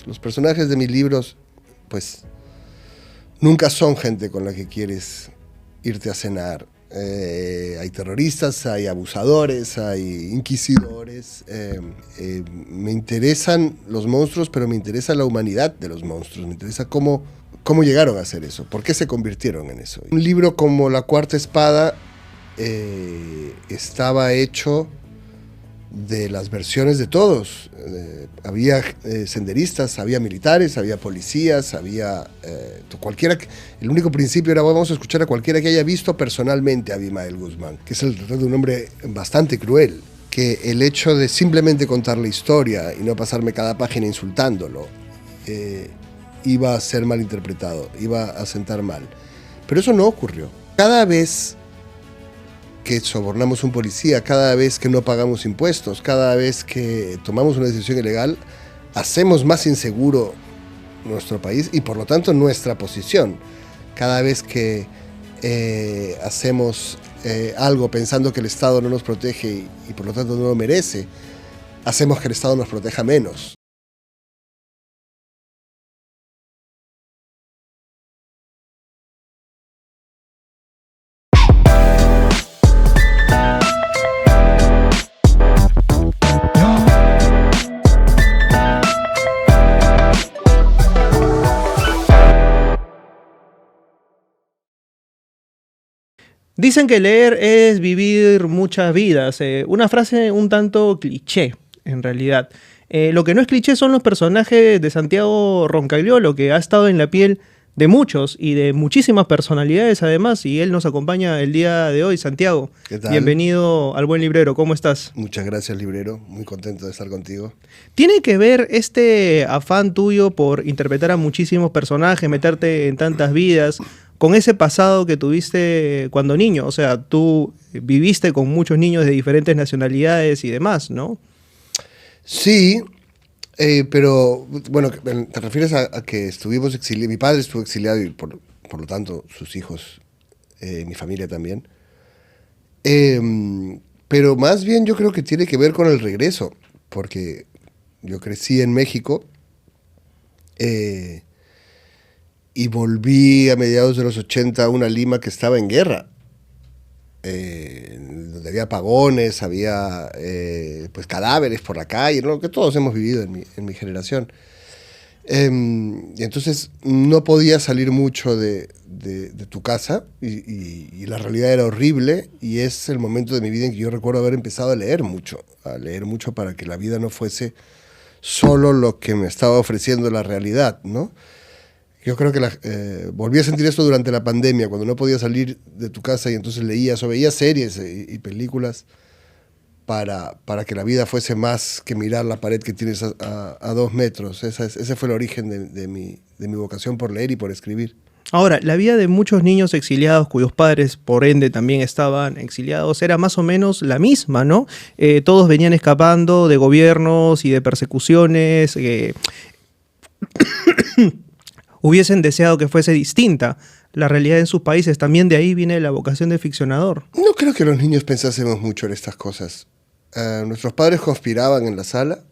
Los personajes de mis libros, pues, nunca son gente con la que quieres irte a cenar. Hay terroristas, hay abusadores, hay inquisidores. Me interesan los monstruos, pero me interesa la humanidad de los monstruos. Me interesa cómo llegaron a hacer eso, por qué se convirtieron en eso. Un libro como La Cuarta Espada estaba hecho de las versiones de todos. Había senderistas, había militares, había policías, había cualquiera. El único principio era: vamos a escuchar a cualquiera que haya visto personalmente a Abimael Guzmán, que es el retrato de un hombre bastante cruel, que el hecho de simplemente contar la historia y no pasarme cada página insultándolo iba a ser mal interpretado, iba a sentar mal. Pero eso no ocurrió. Cada vez que sobornamos a un policía, cada vez que no pagamos impuestos, cada vez que tomamos una decisión ilegal, hacemos más inseguro nuestro país y por lo tanto nuestra posición. Cada vez que hacemos algo pensando que el Estado no nos protege y por lo tanto no lo merece, hacemos que el Estado nos proteja menos. Dicen que leer es vivir muchas vidas. Una frase un tanto cliché, en realidad. Lo que no es cliché son los personajes de Santiago Roncagliolo, que ha estado en la piel de muchos y de muchísimas personalidades además, y él nos acompaña el día de hoy. Santiago, ¿Qué tal? Bienvenido al Buen Librero, ¿cómo estás? Muchas gracias, librero, muy contento de estar contigo. ¿Tiene que ver este afán tuyo por interpretar a muchísimos personajes, meterte en tantas vidas, con ese pasado que tuviste cuando niño? O sea, tú viviste con muchos niños de diferentes nacionalidades y demás, ¿no? Sí, pero bueno, te refieres a que estuvimos exiliados. Mi padre estuvo exiliado y por lo tanto sus hijos, mi familia también. Pero más bien yo creo que tiene que ver con el regreso, porque yo crecí en México y volví a mediados de los 80 a una Lima que estaba en guerra. Donde había apagones, había pues cadáveres por la calle, ¿no? Que todos hemos vivido en mi generación. Y entonces no podía salir mucho de tu casa y la realidad era horrible, y es el momento de mi vida en que yo recuerdo haber empezado a leer mucho para que la vida no fuese solo lo que me estaba ofreciendo la realidad, ¿no? Yo creo que volví a sentir esto durante la pandemia, cuando no podía salir de tu casa y entonces leías o veías series y películas para que la vida fuese más que mirar la pared que tienes a 2 metros. Ese fue el origen de mi vocación por leer y por escribir. Ahora, la vida de muchos niños exiliados, cuyos padres por ende también estaban exiliados, era más o menos la misma, ¿no? Todos venían escapando de gobiernos y de persecuciones. Hubiesen deseado que fuese distinta la realidad en sus países. También de ahí viene la vocación de ficcionador. No creo que los niños pensásemos mucho en estas cosas. Nuestros padres conspiraban en la sala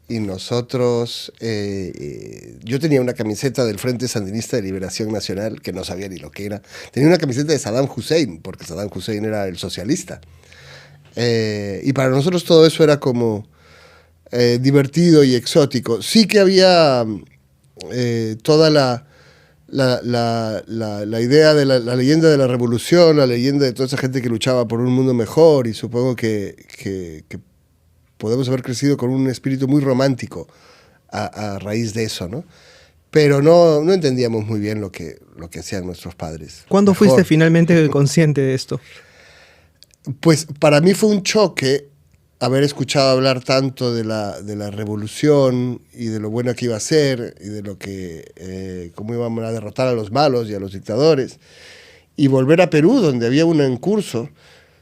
y nosotros... yo tenía una camiseta del Frente Sandinista de Liberación Nacional, que no sabía ni lo que era. Tenía una camiseta de Saddam Hussein, porque Saddam Hussein era el socialista. Y para nosotros todo eso era como divertido y exótico. Sí que había toda la idea de la leyenda de la revolución, la leyenda de toda esa gente que luchaba por un mundo mejor, y supongo que podemos haber crecido con un espíritu muy romántico a raíz de eso, ¿no? Pero no entendíamos muy bien lo que hacían nuestros padres. ¿Cuándo fuiste finalmente consciente de esto? Pues para mí fue un choque haber escuchado hablar tanto de la revolución y de lo buena que iba a ser y de lo que cómo íbamos a derrotar a los malos y a los dictadores, y volver a Perú, donde había una en curso,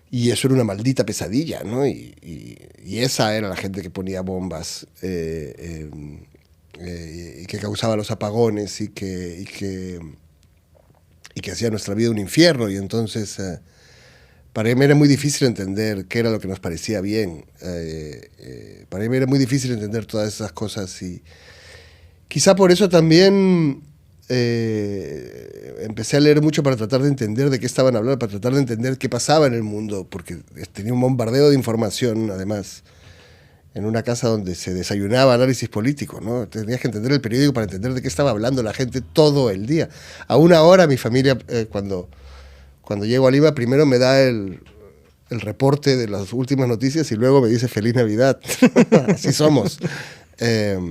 y eso era una maldita pesadilla, ¿no? Y esa era la gente que ponía bombas y que causaba los apagones y que hacía nuestra vida un infierno. Y entonces para mí era muy difícil entender qué era lo que nos parecía bien. Para mí era muy difícil entender todas esas cosas y Quizá por eso también empecé a leer mucho para tratar de entender de qué estaban hablando, para tratar de entender qué pasaba en el mundo, porque tenía un bombardeo de información, además, en una casa donde se desayunaba análisis político, ¿no? Tenías que entender el periódico para entender de qué estaba hablando la gente todo el día. Aún ahora mi familia, cuando llego a Lima, primero me da el reporte de las últimas noticias y luego me dice Feliz Navidad. Así somos.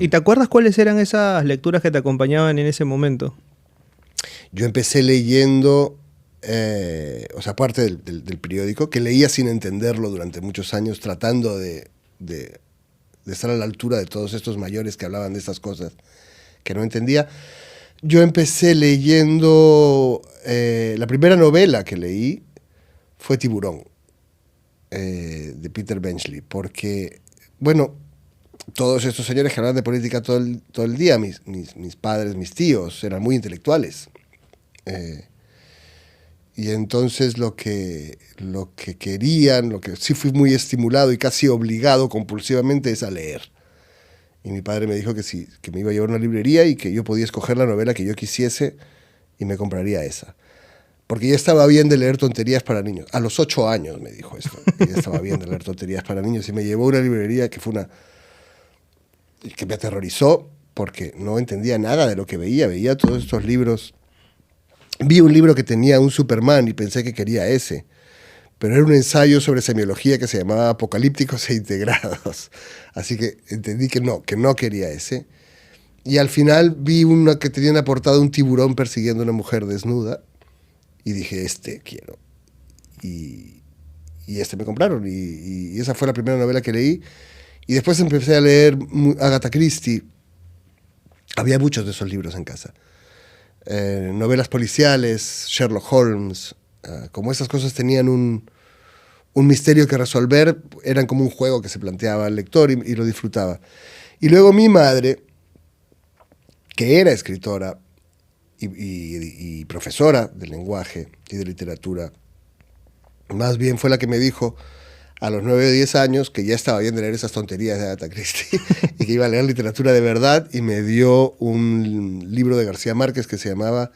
¿Y te acuerdas cuáles eran esas lecturas que te acompañaban en ese momento? Yo empecé leyendo, o sea, aparte del periódico, que leía sin entenderlo durante muchos años, tratando de estar a la altura de todos estos mayores que hablaban de estas cosas que no entendía. Yo empecé leyendo, la primera novela que leí fue Tiburón, de Peter Benchley, porque, bueno, todos estos señores que hablaban de política todo el día, mis padres, mis tíos, eran muy intelectuales. Y entonces lo que querían, lo que sí fui muy estimulado y casi obligado compulsivamente es a leer. Y mi padre me dijo que me iba a llevar a una librería y que yo podía escoger la novela que yo quisiese y me compraría esa. Porque ya estaba bien de leer tonterías para niños. A los 8 años me dijo esto. Ya estaba bien de leer tonterías para niños y me llevó a una librería que me aterrorizó porque no entendía nada de lo que veía. Veía todos estos libros. Vi un libro que tenía un Superman y pensé que quería ese, pero era un ensayo sobre semiología que se llamaba Apocalípticos e Integrados. Así que entendí que no quería ese. Y al final vi una que tenía en la portada un tiburón persiguiendo a una mujer desnuda y dije, este quiero. Y este me compraron. Y esa fue la primera novela que leí. Y después empecé a leer Agatha Christie. Había muchos de esos libros en casa. Novelas policiales, Sherlock Holmes, como esas cosas tenían un misterio que resolver, eran como un juego que se planteaba al lector y lo disfrutaba. Y luego mi madre, que era escritora y profesora de lenguaje y de literatura, más bien fue la que me dijo a los 9 o 10 años que ya estaba bien de leer esas tonterías de Agatha Christie y que iba a leer literatura de verdad, y me dio un libro de García Márquez que se llamaba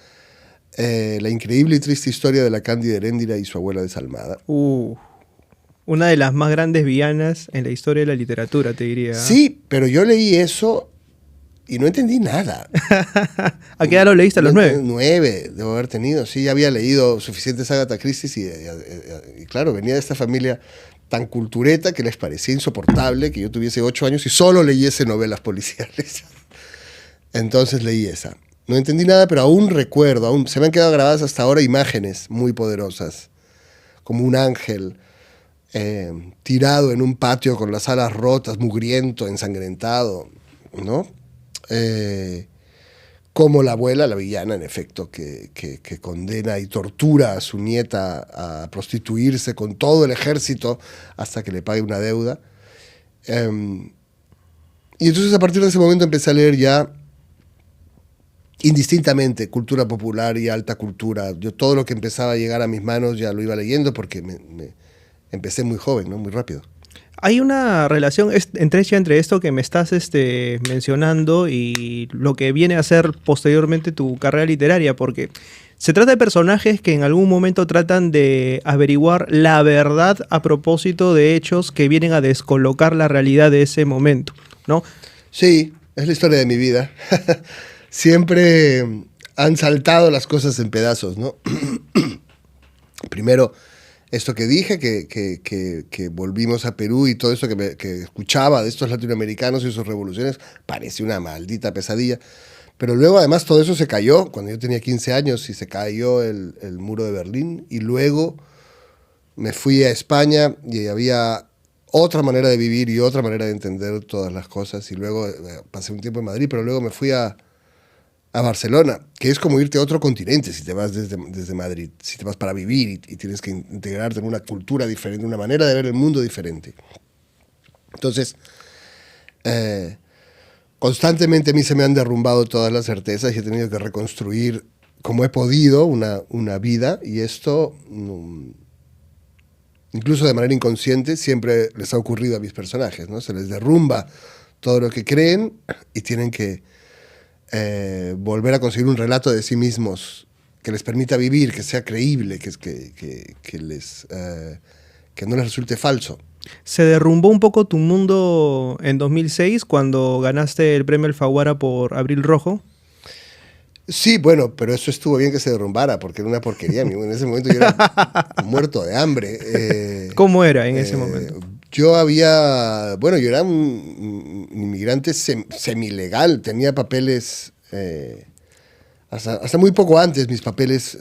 La increíble y triste historia de la Cándida Heréndira y su abuela desalmada. Una de las más grandes villanas en la historia de la literatura, te diría. Sí, pero yo leí eso y no entendí nada. ¿A qué edad lo leíste? ¿A los 9? 9 debo haber tenido. Sí, ya había leído suficientes Agatha Christie y claro, venía de esta familia tan cultureta que les parecía insoportable que yo tuviese 8 años y solo leyese novelas policiales. Entonces leí esa. No entendí nada, pero aún recuerdo, se me han quedado grabadas hasta ahora imágenes muy poderosas, como un ángel tirado en un patio con las alas rotas, mugriento, ensangrentado, ¿no? Como la abuela, la villana, en efecto, que condena y tortura a su nieta a prostituirse con todo el ejército hasta que le pague una deuda. Y entonces a partir de ese momento empecé a leer ya indistintamente cultura popular y alta cultura. Yo todo lo que empezaba a llegar a mis manos ya lo iba leyendo porque me empecé muy joven, ¿no? Muy rápido. Hay una relación entre esto que me estás mencionando y lo que viene a ser posteriormente tu carrera literaria, porque se trata de personajes que en algún momento tratan de averiguar la verdad a propósito de hechos que vienen a descolocar la realidad de ese momento, ¿no? Sí, es la historia de mi vida. Siempre han saltado las cosas en pedazos, ¿no? Primero, esto que dije, que volvimos a Perú y todo esto que escuchaba de estos latinoamericanos y sus revoluciones, parece una maldita pesadilla. Pero luego además todo eso se cayó cuando yo tenía 15 años y se cayó el muro de Berlín. Y luego me fui a España y había otra manera de vivir y otra manera de entender todas las cosas. Y luego pasé un tiempo en Madrid, pero luego me fui a Barcelona, que es como irte a otro continente si te vas desde Madrid, si te vas para vivir y tienes que integrarte en una cultura diferente, una manera de ver el mundo diferente. Entonces, constantemente a mí se me han derrumbado todas las certezas y he tenido que reconstruir como he podido una vida, y esto, incluso de manera inconsciente, siempre les ha ocurrido a mis personajes, ¿no? Se les derrumba todo lo que creen y tienen que volver a conseguir un relato de sí mismos que les permita vivir, que sea creíble, que no les resulte falso. ¿Se derrumbó un poco tu mundo en 2006 cuando ganaste el premio Alfaguara por Abril Rojo? Sí, bueno, pero eso estuvo bien que se derrumbara, porque era una porquería. En ese momento yo era muerto de hambre. ¿Cómo era en ese momento? Yo era un inmigrante semilegal, tenía papeles, hasta muy poco antes mis papeles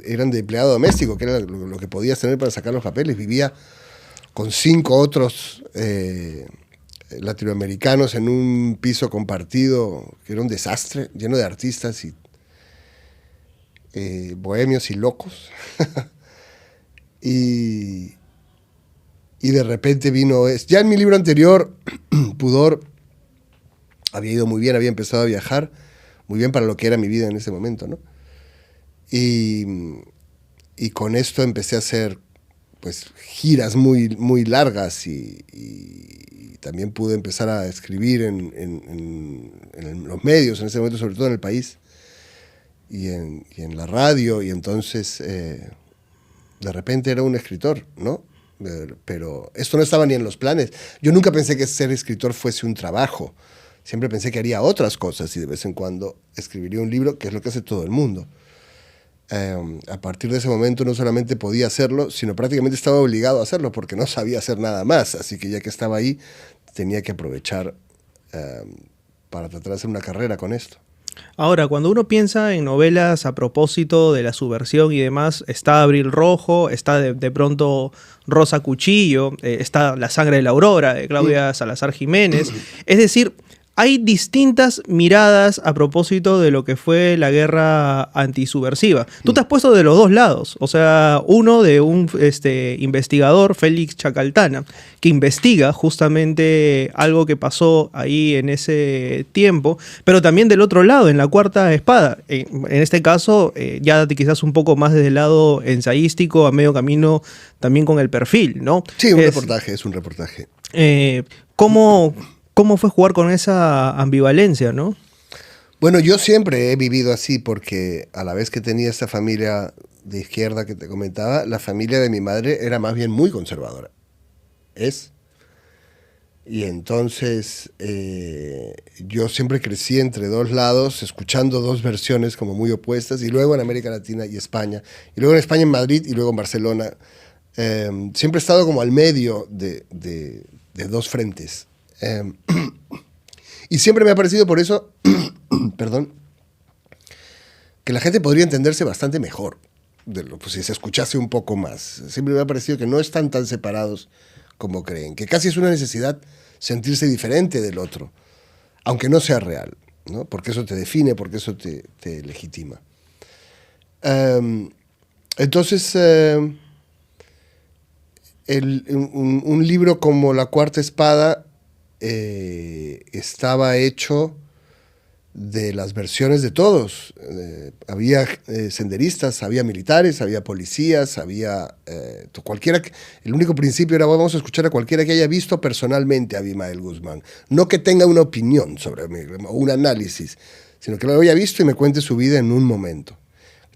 eran de empleado doméstico, que era lo que podías tener para sacar los papeles. Vivía con 5 otros latinoamericanos en un piso compartido que era un desastre, lleno de artistas y bohemios y locos. y de repente vino... Ya en mi libro anterior, Pudor, había ido muy bien, había empezado a viajar, muy bien para lo que era mi vida en ese momento, ¿no? Y con esto empecé a hacer pues giras muy, muy largas y también pude empezar a escribir en los medios en ese momento, sobre todo en El País y en la radio, y entonces de repente era un escritor, ¿no? Pero esto no estaba ni en los planes. Yo nunca pensé que ser escritor fuese un trabajo. Siempre pensé que haría otras cosas y de vez en cuando escribiría un libro, que es lo que hace todo el mundo. A partir de ese momento no solamente podía hacerlo, sino prácticamente estaba obligado a hacerlo porque no sabía hacer nada más. Así que ya que estaba ahí, tenía que aprovechar para tratar de hacer una carrera con esto. Ahora, cuando uno piensa en novelas a propósito de la subversión y demás, está Abril Rojo, está de pronto Rosa Cuchillo, está La sangre de la aurora, de Claudia Salazar Jiménez. Es decir, hay distintas miradas a propósito de lo que fue la guerra antisubversiva. Tú te has puesto de los dos lados. O sea, uno de un investigador, Félix Chacaltana, que investiga justamente algo que pasó ahí en ese tiempo, pero también del otro lado, en La Cuarta Espada. En este caso, ya quizás un poco más desde el lado ensayístico, a medio camino también con el perfil, ¿no? Sí, es un reportaje. ¿Cómo fue jugar con esa ambivalencia, no? Bueno, yo siempre he vivido así porque a la vez que tenía esta familia de izquierda que te comentaba, la familia de mi madre era más bien muy conservadora. Y entonces yo siempre crecí entre dos lados, escuchando dos versiones como muy opuestas, y luego en América Latina y España, y luego en España, en Madrid, y luego en Barcelona. Siempre he estado como al medio de dos frentes. Y siempre me ha parecido por eso, perdón, que la gente podría entenderse bastante mejor pues, si se escuchase un poco más. Siempre me ha parecido que no están tan separados como creen, que casi es una necesidad sentirse diferente del otro, aunque no sea real, ¿no? Porque eso te define, porque eso te legitima. Entonces, un libro como La Cuarta Espada estaba hecho de las versiones de todos. Había senderistas, había militares, había policías, había el único principio era: vamos a escuchar a cualquiera que haya visto personalmente a Abimael Guzmán, no que tenga una opinión sobre mí o un análisis, sino que lo haya visto y me cuente su vida en un momento.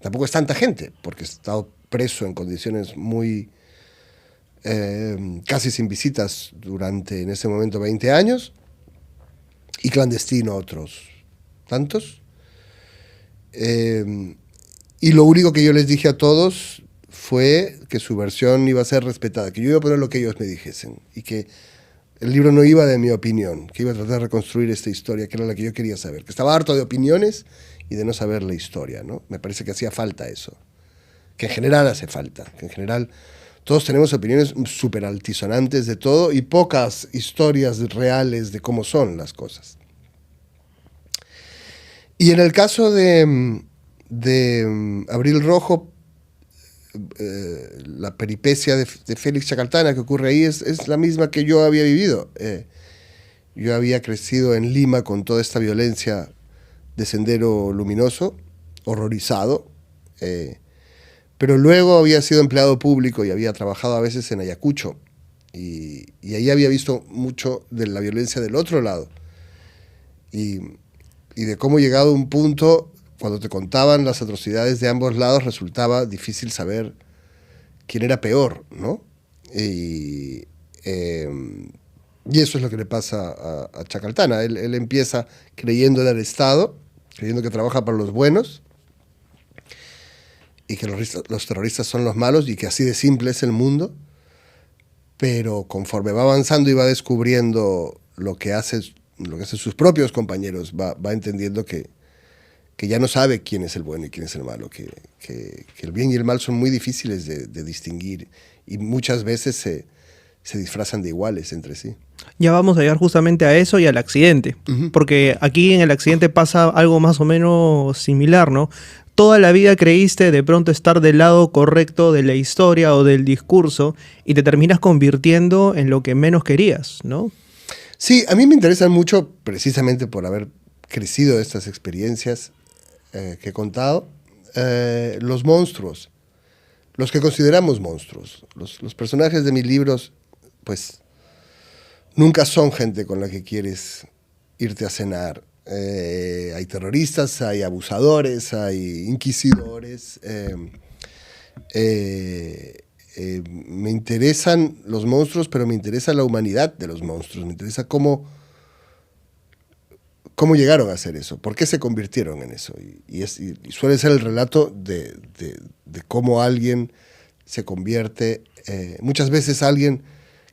Tampoco es tanta gente, porque he estado preso en condiciones muy casi sin visitas durante, en ese momento, 20 años, y clandestino otros tantos. Y lo único que yo les dije a todos fue que su versión iba a ser respetada, que yo iba a poner lo que ellos me dijesen, y que el libro no iba de mi opinión, que iba a tratar de reconstruir esta historia, que era la que yo quería saber, que estaba harto de opiniones y de no saber la historia, ¿no? Me parece que hacía falta eso, que en general hace falta, que en general todos tenemos opiniones súper altisonantes de todo y pocas historias reales de cómo son las cosas. Y en el caso de Abril Rojo, la peripecia de Félix Chacaltana que ocurre ahí es la misma que yo había vivido. Yo había crecido en Lima con toda esta violencia de Sendero Luminoso, horrorizado, pero luego había sido empleado público y había trabajado a veces en Ayacucho, y ahí había visto mucho de la violencia del otro lado. Y y de cómo llegado a un punto, cuando te contaban las atrocidades de ambos lados, resultaba difícil saber quién era peor, ¿no? Y eso es lo que le pasa a Chacaltana. Él empieza creyendo en el Estado, creyendo que trabaja para los buenos y que los terroristas son los malos y que así de simple es el mundo, pero conforme va avanzando y va descubriendo lo que hacen sus propios compañeros, va entendiendo que ya no sabe quién es el bueno y quién es el malo, que el bien y el mal son muy difíciles de distinguir y muchas veces se disfrazan de iguales entre sí. Ya vamos a llegar justamente a eso y al accidente, porque aquí en el accidente pasa algo más o menos similar, ¿no? Toda la vida creíste de pronto estar del lado correcto de la historia o del discurso y te terminas convirtiendo en lo que menos querías, ¿no? Sí, a mí me interesan mucho, precisamente por haber crecido de estas experiencias que he contado, los monstruos, los que consideramos monstruos. Los personajes de mis libros, pues, nunca son gente con la que quieres irte a cenar. Hay terroristas, hay abusadores, hay inquisidores. Me interesan los monstruos, pero me interesa la humanidad de los monstruos. Me interesa cómo llegaron a hacer eso, por qué se convirtieron en eso. Y suele ser el relato de cómo alguien se convierte, muchas veces alguien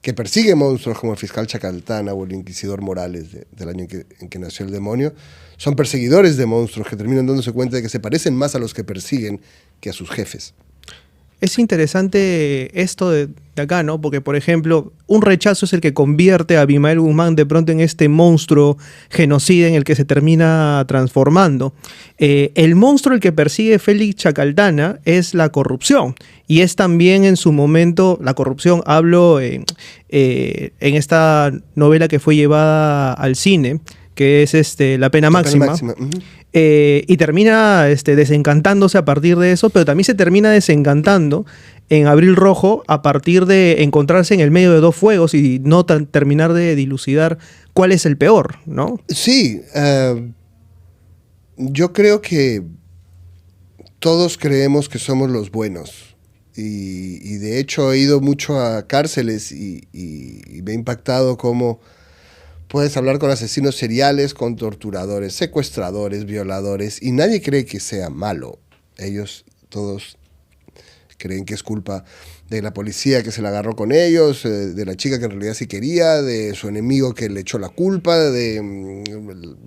que persigue monstruos como el fiscal Chacaltana o el inquisidor Morales del año en que nació el demonio, son perseguidores de monstruos que terminan dándose cuenta de que se parecen más a los que persiguen que a sus jefes. Es interesante esto de acá, ¿no? Porque, por ejemplo, un rechazo es el que convierte a Abimael Guzmán de pronto en este monstruo genocida en el que se termina transformando. El monstruo el que persigue Félix Chacaltana es la corrupción. Y es también en su momento, la corrupción, hablo en esta novela que fue llevada al cine, que es La Pena Máxima. Y termina desencantándose a partir de eso, pero también se termina desencantando en Abril Rojo a partir de encontrarse en el medio de dos fuegos y no terminar de dilucidar cuál es el peor, ¿no? Sí, yo creo que todos creemos que somos los buenos y de hecho he ido mucho a cárceles y me ha impactado cómo puedes hablar con asesinos seriales, con torturadores, secuestradores, violadores, y nadie cree que sea malo. Ellos todos creen que es culpa de la policía que se la agarró con ellos, de la chica que en realidad sí quería, de su enemigo que le echó la culpa, de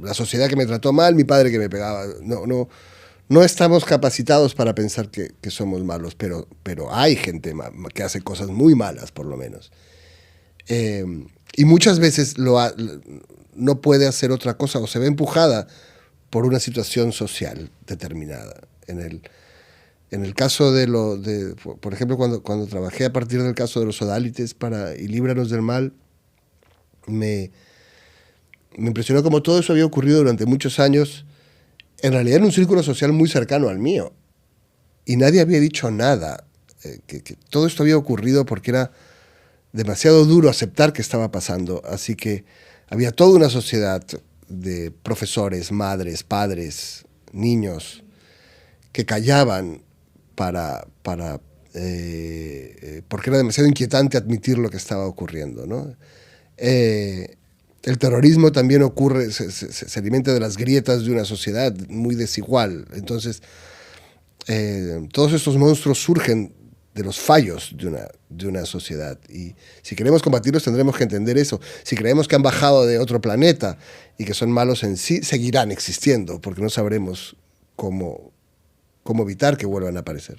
la sociedad que me trató mal, mi padre que me pegaba. No estamos capacitados para pensar que somos malos, pero hay gente que hace cosas muy malas, por lo menos. Y muchas veces no puede hacer otra cosa o se ve empujada por una situación social determinada. En el caso por ejemplo, cuando trabajé a partir del caso de los Odálites y Líbranos del Mal, me impresionó cómo todo eso había ocurrido durante muchos años, en realidad en un círculo social muy cercano al mío. Y nadie había dicho nada, que todo esto había ocurrido porque era demasiado duro aceptar que estaba pasando, así que había toda una sociedad de profesores, madres, padres, niños que callaban porque era demasiado inquietante admitir lo que estaba ocurriendo, ¿no? El terrorismo también ocurre, se alimenta de las grietas de una sociedad muy desigual, entonces todos estos monstruos surgen de los fallos de una sociedad. Y si queremos combatirlos tendremos que entender eso. Si creemos que han bajado de otro planeta y que son malos en sí, seguirán existiendo, porque no sabremos cómo evitar que vuelvan a aparecer.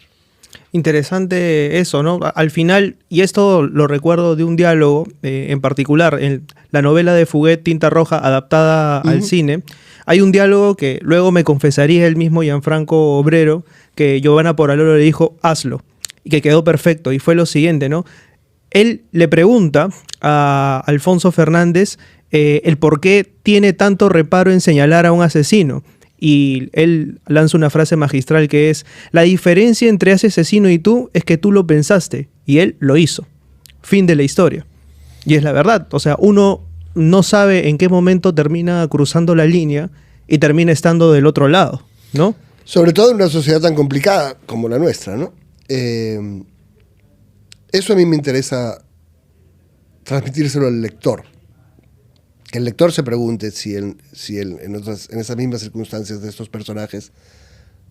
Interesante eso, ¿no? Al final, y esto lo recuerdo de un diálogo en particular, en la novela de Fuguet, Tinta Roja, adaptada al cine, hay un diálogo que luego me confesaría el mismo Gianfranco Obrero, que Giovanna Poraloro le dijo, hazlo. Y que quedó perfecto, y fue lo siguiente, ¿no? Él le pregunta a Alfonso Fernández el por qué tiene tanto reparo en señalar a un asesino. Y él lanza una frase magistral que es: la diferencia entre ese asesino y tú es que tú lo pensaste, y él lo hizo. Fin de la historia. Y es la verdad, o sea, uno no sabe en qué momento termina cruzando la línea y termina estando del otro lado, ¿no? Sobre todo en una sociedad tan complicada como la nuestra, ¿no? Eso a mí me interesa transmitírselo al lector. Que el lector se pregunte si él en esas mismas circunstancias de estos personajes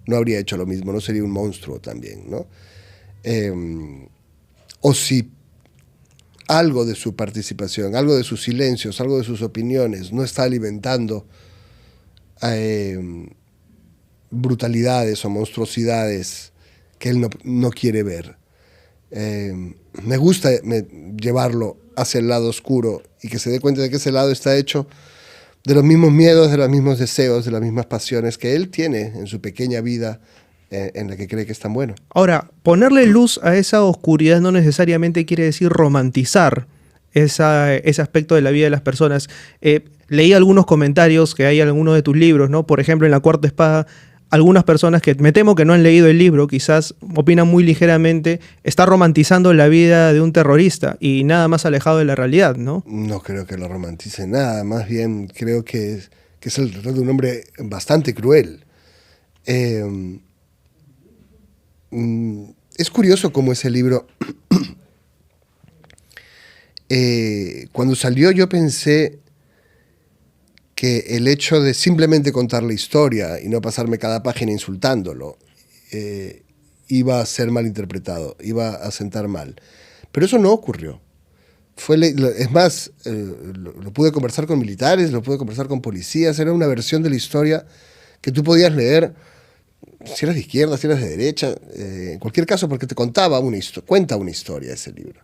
no habría hecho lo mismo, no sería un monstruo también, ¿no? O si algo de su participación, algo de sus silencios, algo de sus opiniones no está alimentando brutalidades o monstruosidades que él no quiere ver. Me gusta llevarlo hacia el lado oscuro y que se dé cuenta de que ese lado está hecho de los mismos miedos, de los mismos deseos, de las mismas pasiones que él tiene en su pequeña vida en la que cree que es tan bueno. Ahora, ponerle luz a esa oscuridad no necesariamente quiere decir romantizar ese aspecto de la vida de las personas. Leí algunos comentarios que hay en algunos de tus libros, ¿no? Por ejemplo, en La Cuarta Espada, algunas personas que me temo que no han leído el libro, quizás opinan muy ligeramente, está romantizando la vida de un terrorista y nada más alejado de la realidad, ¿no? No creo que lo romantice nada, más bien creo que es el retrato de un hombre bastante cruel. Es curioso cómo ese libro, cuando salió yo pensé que el hecho de simplemente contar la historia y no pasarme cada página insultándolo iba a ser mal interpretado, iba a sentar mal. Pero eso no ocurrió. Es más, lo pude conversar con militares, lo pude conversar con policías, era una versión de la historia que tú podías leer si eras de izquierda, si eras de derecha, en cualquier caso, porque te cuenta una historia ese libro.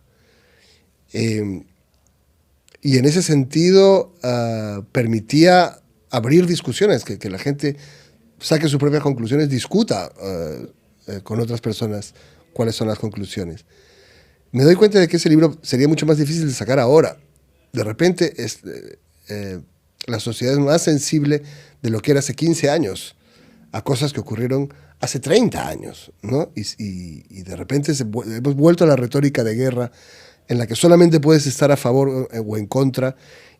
Y en ese sentido permitía abrir discusiones, que la gente saque sus propias conclusiones, discuta con otras personas cuáles son las conclusiones. Me doy cuenta de que ese libro sería mucho más difícil de sacar ahora. De repente la sociedad es más sensible de lo que era hace 15 años a cosas que ocurrieron hace 30 años, ¿no? Y de repente hemos vuelto a la retórica de guerra en la que solamente puedes estar a favor o en contra,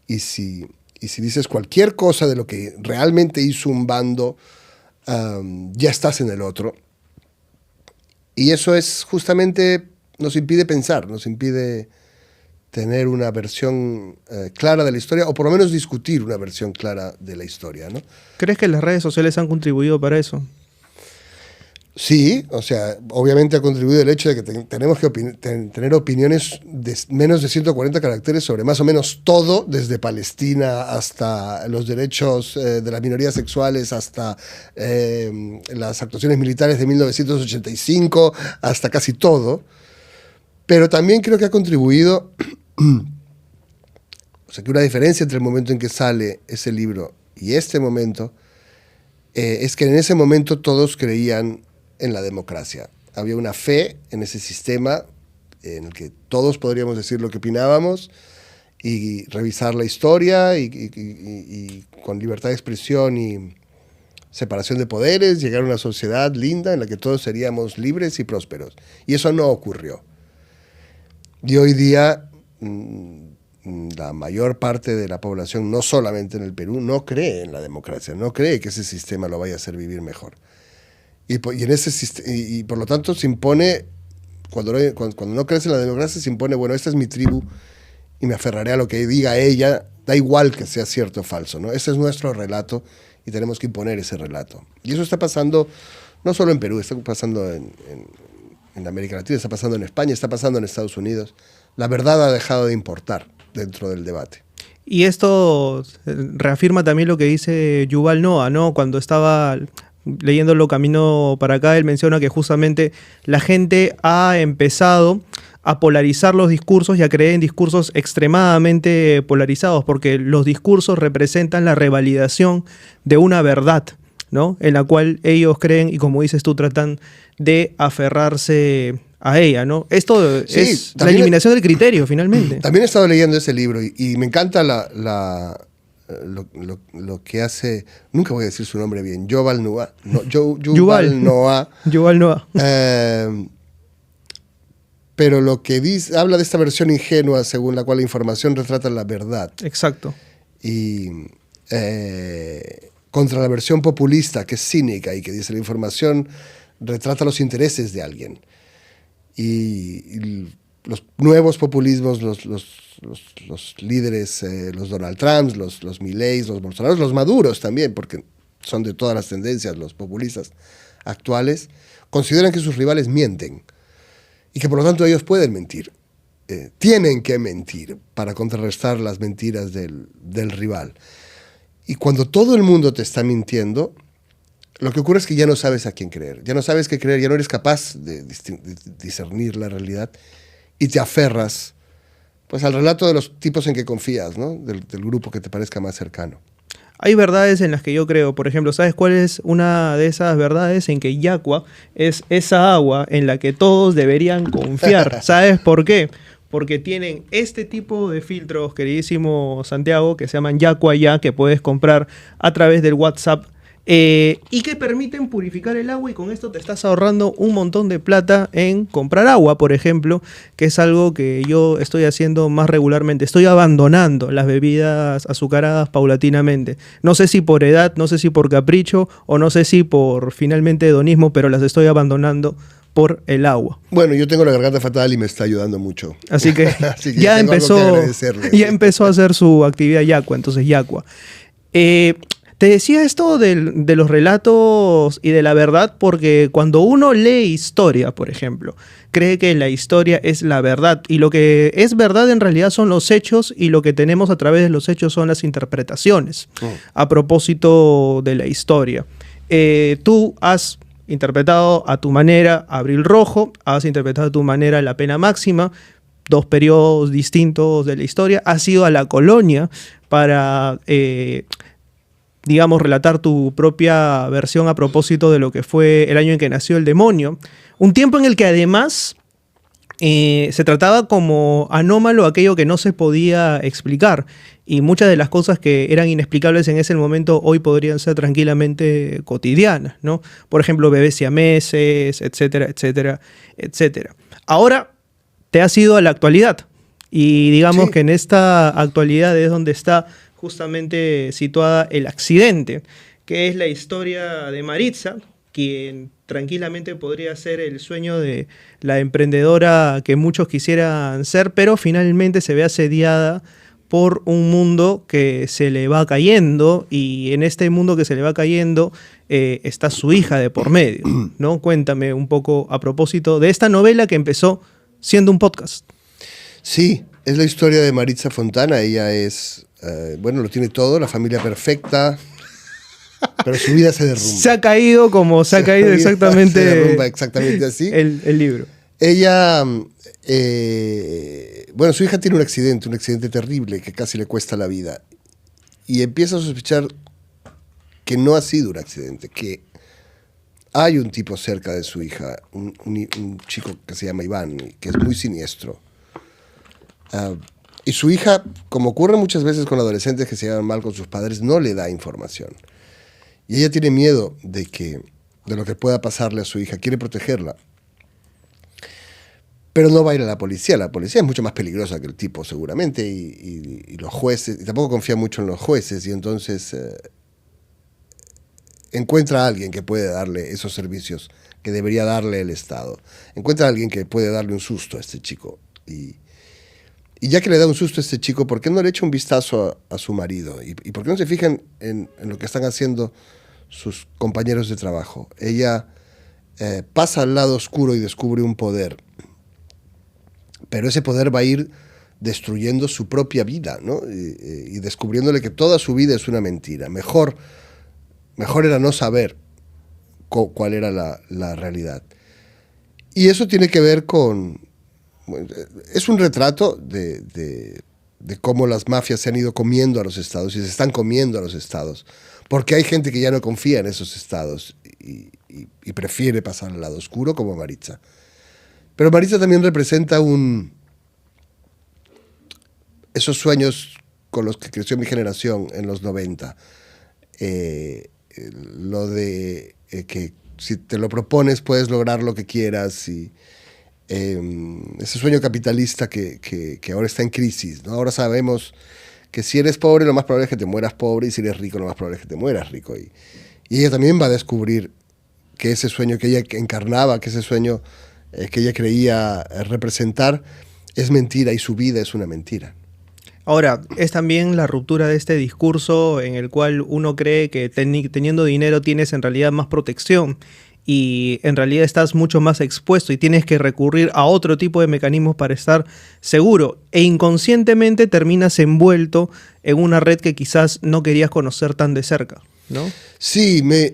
y si dices cualquier cosa de lo que realmente hizo un bando, ya estás en el otro. Y eso es justamente, nos impide pensar, nos impide tener una versión clara de la historia, o por lo menos discutir una versión clara de la historia, ¿no? ¿Crees que las redes sociales han contribuido para eso? Sí, o sea, obviamente ha contribuido el hecho de que tenemos que tener opiniones de menos de 140 caracteres sobre más o menos todo, desde Palestina hasta los derechos de las minorías sexuales, hasta las actuaciones militares de 1985, hasta casi todo. Pero también creo que ha contribuido, o sea, que una diferencia entre el momento en que sale ese libro y este momento es que en ese momento todos creían en la democracia. Había una fe en ese sistema en el que todos podríamos decir lo que opinábamos y revisar la historia y con libertad de expresión y separación de poderes, llegar a una sociedad linda en la que todos seríamos libres y prósperos. Y eso no ocurrió. Y hoy día la mayor parte de la población, no solamente en el Perú, no cree en la democracia, no cree que ese sistema lo vaya a hacer vivir mejor. Y por lo tanto se impone, cuando no crees en la democracia, se impone, bueno, esta es mi tribu y me aferraré a lo que diga ella, da igual que sea cierto o falso, ¿no? Ese es nuestro relato y tenemos que imponer ese relato. Y eso está pasando no solo en Perú, está pasando en América Latina, está pasando en España, está pasando en Estados Unidos. La verdad ha dejado de importar dentro del debate. Y esto reafirma también lo que dice Yuval Noah, ¿no? Cuando estaba leyéndolo camino para acá, él menciona que justamente la gente ha empezado a polarizar los discursos y a creer en discursos extremadamente polarizados, porque los discursos representan la revalidación de una verdad, ¿no? En la cual ellos creen y, como dices tú, tratan de aferrarse a ella, ¿no? Esto sí, es la eliminación del criterio, finalmente. También he estado leyendo ese libro y me encanta lo que hace, nunca voy a decir su nombre bien, Yuval Noah. Yuval Noah. Yuval Noah. Pero lo que dice, habla de esta versión ingenua según la cual la información retrata la verdad. Exacto. Y contra la versión populista, que es cínica y que dice la información retrata los intereses de alguien. Y los nuevos populismos, los líderes, los Donald Trumps, los Mileis, los Bolsonaros, los Maduros también, porque son de todas las tendencias los populistas actuales, consideran que sus rivales mienten y que por lo tanto ellos pueden mentir. Tienen que mentir para contrarrestar las mentiras del rival. Y cuando todo el mundo te está mintiendo, lo que ocurre es que ya no sabes a quién creer. Ya no sabes qué creer, ya no eres capaz de discernir la realidad y te aferras pues, al relato de los tipos en que confías, ¿no? Del grupo que te parezca más cercano. Hay verdades en las que yo creo. Por ejemplo, ¿sabes cuál es una de esas verdades? En que Yaqua es esa agua en la que todos deberían confiar. ¿Sabes por qué? Porque tienen este tipo de filtros, queridísimo Santiago, que se llaman Yaqua Ya, que puedes comprar a través del WhatsApp, y que permiten purificar el agua, y con esto te estás ahorrando un montón de plata en comprar agua, por ejemplo, que es algo que yo estoy haciendo más regularmente. Estoy abandonando las bebidas azucaradas paulatinamente. No sé si por edad, no sé si por capricho, o no sé si por finalmente hedonismo, pero las estoy abandonando por el agua. Bueno, yo tengo la garganta fatal y me está ayudando mucho. Así que, Así que ya empezó a hacer su actividad Yaqua, entonces Yaqua. Te decía esto de los relatos y de la verdad porque cuando uno lee historia, por ejemplo, cree que la historia es la verdad, y lo que es verdad en realidad son los hechos, y lo que tenemos a través de los hechos son las interpretaciones a propósito de la historia. Tú has interpretado a tu manera Abril Rojo, has interpretado a tu manera la pena máxima, dos periodos distintos de la historia, has ido a la colonia para digamos, relatar tu propia versión a propósito de lo que fue el año en que nació el demonio. Un tiempo en el que además se trataba como anómalo aquello que no se podía explicar. Y muchas de las cosas que eran inexplicables en ese momento hoy podrían ser tranquilamente cotidianas, ¿no? Por ejemplo, bebés siameses, etcétera, etcétera, etcétera. Ahora te has ido a la actualidad. Y digamos que en esta actualidad es donde está justamente situada el accidente, que es la historia de Maritza, quien tranquilamente podría ser el sueño de la emprendedora que muchos quisieran ser, pero finalmente se ve asediada por un mundo que se le va cayendo, y en este mundo que se le va cayendo está su hija de por medio, ¿no? Cuéntame un poco a propósito de esta novela que empezó siendo un podcast. Sí, es la historia de Maritza Fontana. Ella es, bueno, lo tiene todo, la familia perfecta, pero su vida se derrumba. Se ha caído como se ha caído exactamente. Se derrumba exactamente así. El libro. Ella, bueno, su hija tiene un accidente terrible que casi le cuesta la vida. Y empieza a sospechar que no ha sido un accidente, que hay un tipo cerca de su hija, un chico que se llama Iván, que es muy siniestro. Y su hija, como ocurre muchas veces con adolescentes que se llevan mal con sus padres, no le da información. Y ella tiene miedo de lo que pueda pasarle a su hija, quiere protegerla. Pero no va a ir a la policía. La policía es mucho más peligrosa que el tipo, seguramente, y los jueces, y tampoco confía mucho en los jueces, y entonces encuentra a alguien que puede darle esos servicios que debería darle el Estado. Encuentra a alguien que puede darle un susto a este chico. Y ya que le da un susto a este chico, ¿por qué no le echa un vistazo a su marido? ¿Y por qué no se fijan en lo que están haciendo sus compañeros de trabajo? Ella pasa al lado oscuro y descubre un poder. Pero ese poder va a ir destruyendo su propia vida, ¿no? Y descubriéndole que toda su vida es una mentira. Mejor era no saber cuál era la realidad. Y eso tiene que ver con... Es un retrato de cómo las mafias se han ido comiendo a los estados y se están comiendo a los estados. Porque hay gente que ya no confía en esos estados y prefiere pasar al lado oscuro, como Maritza. Pero Maritza también representa esos sueños con los que creció mi generación en los 90. Lo de que si te lo propones puedes lograr lo que quieras, y ese sueño capitalista que ahora está en crisis, ¿no? Ahora sabemos que si eres pobre lo más probable es que te mueras pobre y si eres rico lo más probable es que te mueras rico. Y ella también va a descubrir que ese sueño que ella encarnaba, que ese sueño que ella creía representar es mentira y su vida es una mentira. Ahora, es también la ruptura de este discurso en el cual uno cree que teniendo dinero tienes en realidad más protección y en realidad estás mucho más expuesto y tienes que recurrir a otro tipo de mecanismos para estar seguro e inconscientemente terminas envuelto en una red que quizás no querías conocer tan de cerca, ¿no? Sí, me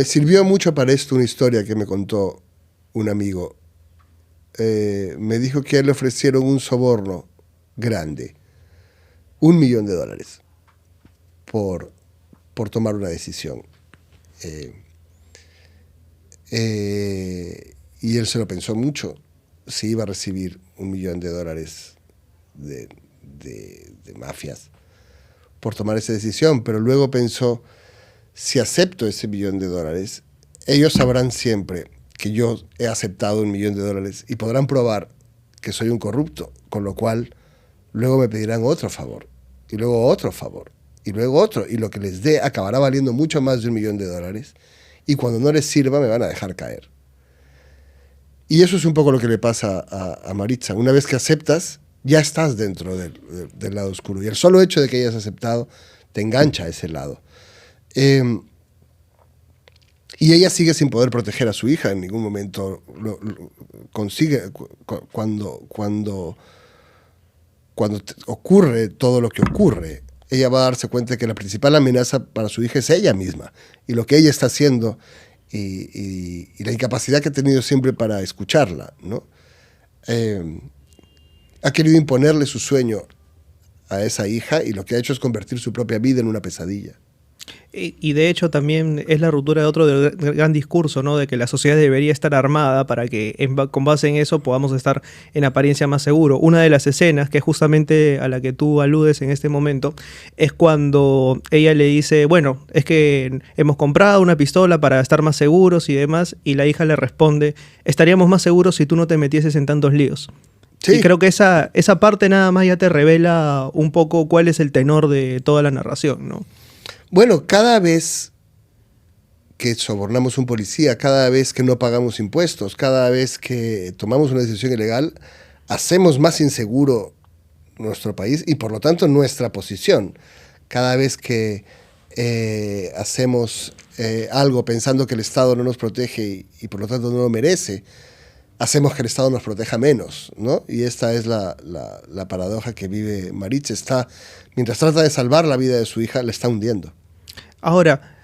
sirvió mucho para esto una historia que me contó un amigo. Me dijo que a él le ofrecieron un soborno grande, $1 millón por tomar una decisión. Y él se lo pensó mucho, si iba a recibir $1 millón de mafias por tomar esa decisión, pero luego pensó, si acepto ese $1 millón, ellos sabrán siempre que yo he aceptado $1 millón y podrán probar que soy un corrupto, con lo cual luego me pedirán otro favor, y luego otro favor, y luego otro, y lo que les dé acabará valiendo mucho más de $1 millón, y cuando no les sirva me van a dejar caer. Y eso es un poco lo que le pasa a Maritza. Una vez que aceptas, ya estás dentro del lado oscuro, y el solo hecho de que hayas aceptado te engancha a ese lado. Y ella sigue sin poder proteger a su hija, en ningún momento lo consigue. Cuando ocurre todo lo que ocurre, ella va a darse cuenta de que la principal amenaza para su hija es ella misma, y lo que ella está haciendo, y la incapacidad que ha tenido siempre para escucharla, ¿no? Ha querido imponerle su sueño a esa hija, y lo que ha hecho es convertir su propia vida en una pesadilla. Y de hecho también es la ruptura de otro gran discurso, ¿no? De que la sociedad debería estar armada para que con base en eso podamos estar en apariencia más seguro. Una de las escenas, que es justamente a la que tú aludes en este momento, es cuando ella le dice, bueno, es que hemos comprado una pistola para estar más seguros y demás, y la hija le responde, estaríamos más seguros si tú no te metieses en tantos líos. Sí. Y creo que esa parte nada más ya te revela un poco cuál es el tenor de toda la narración, ¿no? Bueno, cada vez que sobornamos a un policía, cada vez que no pagamos impuestos, cada vez que tomamos una decisión ilegal, hacemos más inseguro nuestro país y por lo tanto nuestra posición. Cada vez que hacemos algo pensando que el Estado no nos protege y por lo tanto no lo merece, hacemos que el Estado nos proteja menos, ¿no? Y esta es la paradoja que vive Maritza. Mientras trata de salvar la vida de su hija, la está hundiendo. Ahora,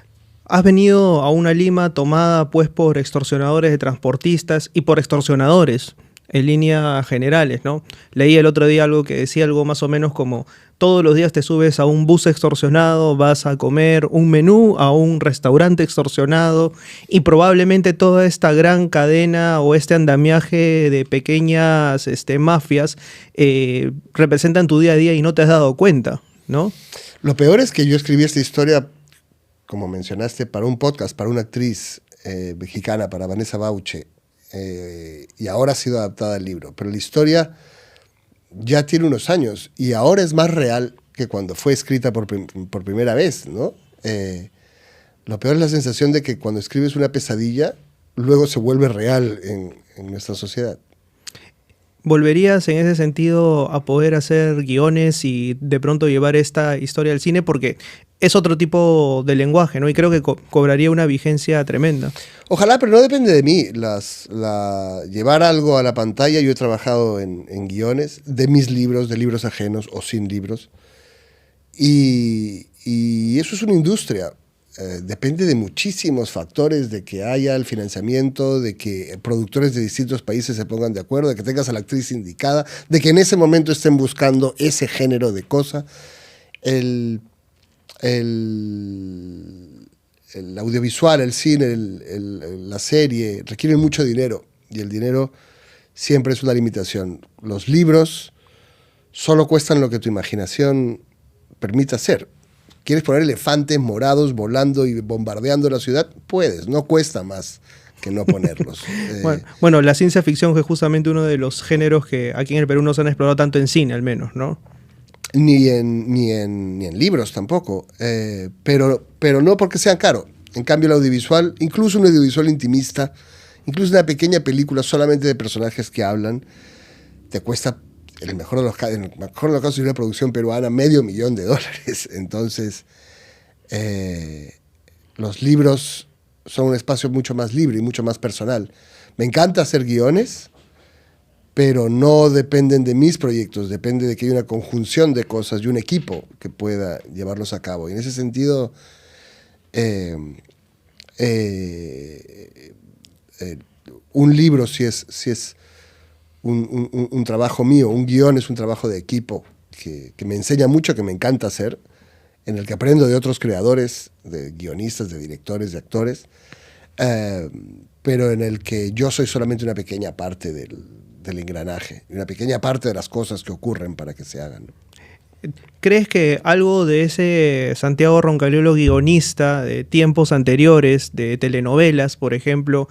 has venido a una Lima tomada pues por extorsionadores de transportistas y por extorsionadores en líneas generales, ¿no? Leí el otro día algo que decía algo más o menos como todos los días te subes a un bus extorsionado, vas a comer un menú a un restaurante extorsionado y probablemente toda esta gran cadena o este andamiaje de pequeñas mafias representan tu día a día y no te has dado cuenta, ¿no? Lo peor es que yo escribí esta historia, como mencionaste, para un podcast, para una actriz mexicana, para Vanessa Bauche, y ahora ha sido adaptada al libro. Pero la historia ya tiene unos años y ahora es más real que cuando fue escrita por primera vez, ¿no? Lo peor es la sensación de que cuando escribes una pesadilla, luego se vuelve real en nuestra sociedad. ¿Volverías en ese sentido a poder hacer guiones y de pronto llevar esta historia al cine? Porque es otro tipo de lenguaje, ¿no? Y creo que cobraría una vigencia tremenda. Ojalá, pero no depende de mí. Llevar algo a la pantalla, yo he trabajado en guiones de mis libros, de libros ajenos o sin libros. Y eso es una industria. Depende de muchísimos factores, de que haya el financiamiento, de que productores de distintos países se pongan de acuerdo, de que tengas a la actriz indicada, de que en ese momento estén buscando ese género de cosa. El audiovisual, el cine, la serie, requieren mucho dinero y el dinero siempre es una limitación. Los libros solo cuestan lo que tu imaginación permite hacer. ¿Quieres poner elefantes morados volando y bombardeando la ciudad? Puedes, no cuesta más que no ponerlos. Bueno, la ciencia ficción es justamente uno de los géneros que aquí en el Perú no se han explorado tanto en cine, al menos, ¿no? Ni en libros tampoco, pero no porque sean caros. En cambio, el audiovisual, incluso un audiovisual intimista, incluso una pequeña película solamente de personajes que hablan, te cuesta, en el mejor de los casos, de una producción peruana, $500,000. Entonces, los libros son un espacio mucho más libre y mucho más personal. Me encanta hacer guiones, pero no dependen de mis proyectos, depende de que haya una conjunción de cosas y un equipo que pueda llevarlos a cabo. Y en ese sentido, un libro si es un trabajo mío, un guión es un trabajo de equipo que me enseña mucho, que me encanta hacer, en el que aprendo de otros creadores, de guionistas, de directores, de actores, pero en el que yo soy solamente una pequeña parte del engranaje, una pequeña parte de las cosas que ocurren para que se hagan. ¿Crees que algo de ese Santiago Roncaliolo guionista de tiempos anteriores, de telenovelas, por ejemplo,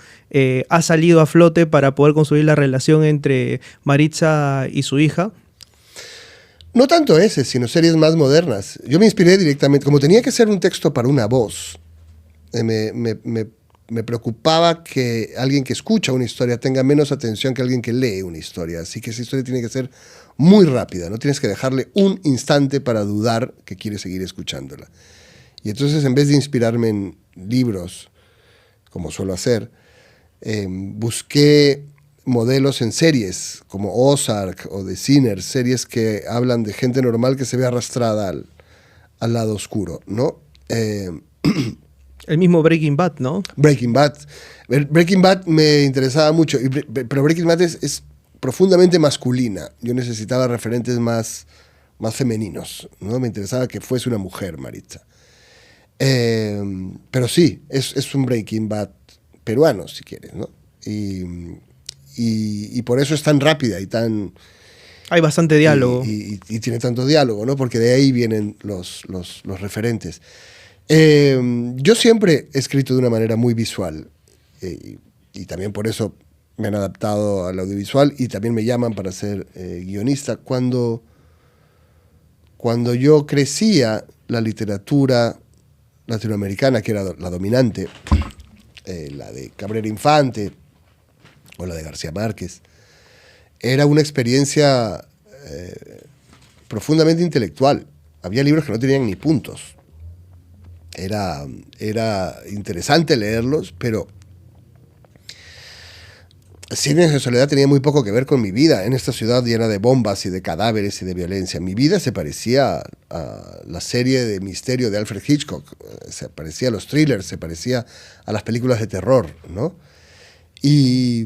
ha salido a flote para poder construir la relación entre Maritza y su hija? No tanto ese, sino series más modernas. Yo me inspiré directamente, como tenía que ser un texto para una voz, me preocupaba que alguien que escucha una historia tenga menos atención que alguien que lee una historia. Así que esa historia tiene que ser muy rápida, no tienes que dejarle un instante para dudar que quieres seguir escuchándola. Y entonces, en vez de inspirarme en libros, como suelo hacer, busqué modelos en series, como Ozark o The Sinner, series que hablan de gente normal que se ve arrastrada al lado oscuro, ¿no? El mismo Breaking Bad, ¿no? Breaking Bad. Breaking Bad me interesaba mucho, pero Breaking Bad es profundamente masculina. Yo necesitaba referentes más femeninos, ¿no? Me interesaba que fuese una mujer, Maritza. Pero sí, es un Breaking Bad peruano, si quieres, ¿no? Y por eso es tan rápida y tan... Hay bastante diálogo. Y tiene tanto diálogo, ¿no? Porque de ahí vienen los referentes. Yo siempre he escrito de una manera muy visual y también por eso me han adaptado al audiovisual y también me llaman para ser guionista. Cuando yo crecía, la literatura latinoamericana, que era la dominante, la de Cabrera Infante o la de García Márquez, era una experiencia profundamente intelectual. Había libros que no tenían ni puntos. Era interesante leerlos, pero Cien de soledad tenía muy poco que ver con mi vida en esta ciudad llena de bombas y de cadáveres y de violencia. Mi vida se parecía a la serie de misterio de Alfred Hitchcock, se parecía a los thrillers, se parecía a las películas de terror, ¿no? Y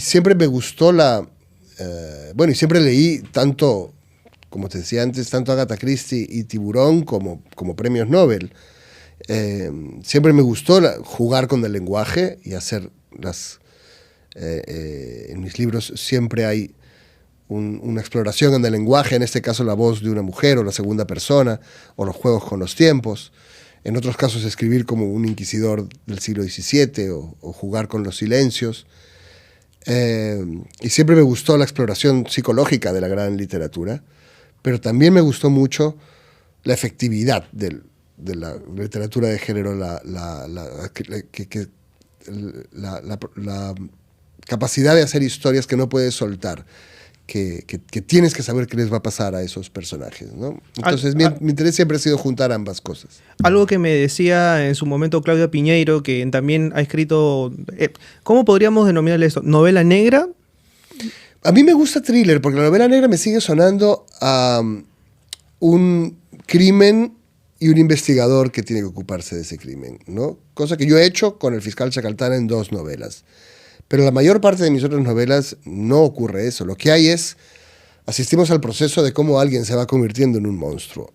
siempre me gustó y siempre leí tanto, como te decía antes, tanto Agatha Christie y Tiburón como premios Nobel. Siempre me gustó jugar con el lenguaje y hacer en mis libros siempre hay una exploración en el lenguaje, en este caso la voz de una mujer o la segunda persona, o los juegos con los tiempos. En otros casos escribir como un inquisidor del siglo XVII o jugar con los silencios. Y siempre me gustó la exploración psicológica de la gran literatura, pero también me gustó mucho la efectividad de la literatura de género, la capacidad de hacer historias que no puedes soltar, que tienes que saber qué les va a pasar a esos personajes, ¿no? Entonces mi interés siempre ha sido juntar ambas cosas. Algo que me decía en su momento Claudia Piñeiro, que también ha escrito, ¿cómo podríamos denominarle esto? ¿Novela negra? A mí me gusta thriller, porque la novela negra me sigue sonando a un crimen y un investigador que tiene que ocuparse de ese crimen, ¿no? Cosa que yo he hecho con El fiscal Chacaltana en 2 novelas. Pero la mayor parte de mis otras novelas no ocurre eso. Lo que hay es, asistimos al proceso de cómo alguien se va convirtiendo en un monstruo.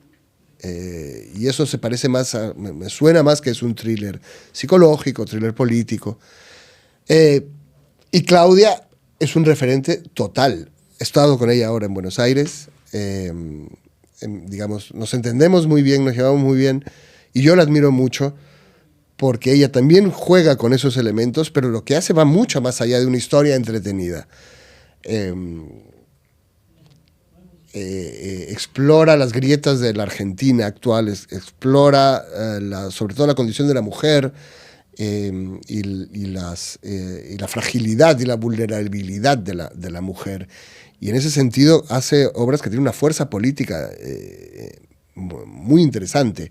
Y eso se parece más me suena más que es un thriller psicológico, thriller político. Y Claudia es un referente total. He estado con ella ahora en Buenos Aires. Digamos, nos entendemos muy bien, nos llevamos muy bien. Y yo la admiro mucho porque ella también juega con esos elementos, pero lo que hace va mucho más allá de una historia entretenida. Explora las grietas de la Argentina actual, explora sobre todo la condición de la mujer y la fragilidad y la vulnerabilidad de la mujer. Y en ese sentido hace obras que tienen una fuerza política muy interesante.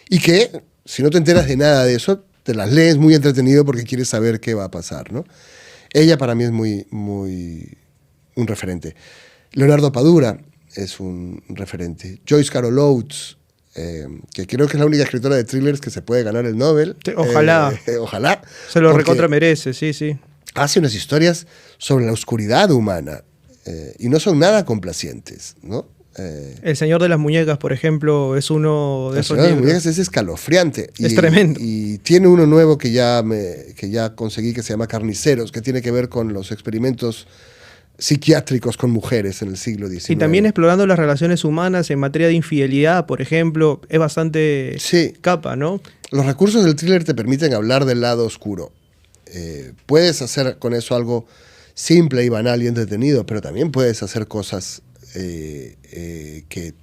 Y que, si no te enteras de nada de eso, te las lees muy entretenido porque quieres saber qué va a pasar, ¿no? Ella para mí es un referente. Leonardo Padura es un referente. Joyce Carol Oates, que creo que es la única escritora de thrillers que se puede ganar el Nobel. Ojalá. Ojalá. Se lo recontra merece, sí, sí. Hace unas historias sobre la oscuridad humana y no son nada complacientes, ¿no? El Señor de las Muñecas, por ejemplo, es uno de esos libros. El Señor de las libros. Muñecas es escalofriante. Es tremendo. Y tiene uno nuevo que ya conseguí, que se llama Carniceros, que tiene que ver con los experimentos psiquiátricos con mujeres en el siglo XIX. Y también explorando las relaciones humanas en materia de infidelidad, por ejemplo, es bastante capa, ¿no? Los recursos del thriller te permiten hablar del lado oscuro. Puedes hacer con eso algo simple y banal y entretenido, pero también puedes hacer cosas que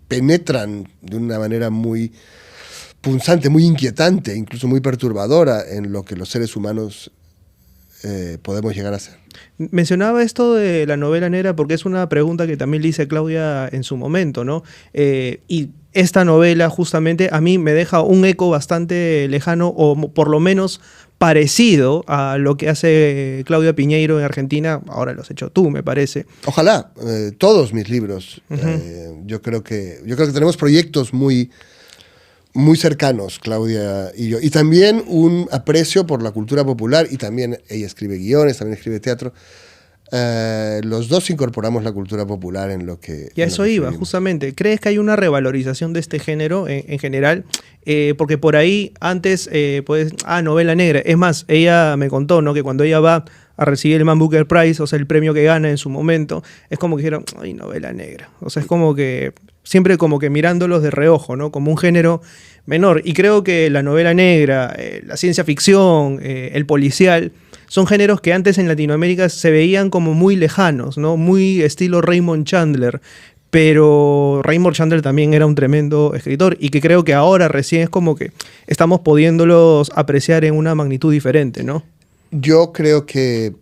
penetran de una manera muy punzante, muy inquietante, incluso muy perturbadora en lo que los seres humanos podemos llegar a ser. Mencionaba esto de la novela negra porque es una pregunta que también le hice a Claudia en su momento, ¿no? Y esta novela justamente a mí me deja un eco bastante lejano o por lo menos parecido a lo que hace Claudia Piñeiro en Argentina. Ahora lo has hecho tú, me parece. Ojalá, todos mis libros. Yo creo que tenemos proyectos muy cercanos, Claudia y yo. Y también un aprecio por la cultura popular, y también ella escribe guiones, también escribe teatro. Los dos incorporamos la cultura popular en lo que... Y a eso iba, justamente. ¿Crees que hay una revalorización de este género en general? Porque por ahí antes, novela negra. Es más, ella me contó, ¿no?, que cuando ella va a recibir el Man Booker Prize, o sea, el premio que gana en su momento, es como que dijeron, ay, novela negra. O sea, es como que siempre como que mirándolos de reojo, ¿no? Como un género menor. Y creo que la novela negra, la ciencia ficción, el policial, son géneros que antes en Latinoamérica se veían como muy lejanos, ¿no? Muy estilo Raymond Chandler. Pero Raymond Chandler también era un tremendo escritor y que creo que ahora recién es como que estamos pudiéndolos apreciar en una magnitud diferente, ¿no? Yo creo que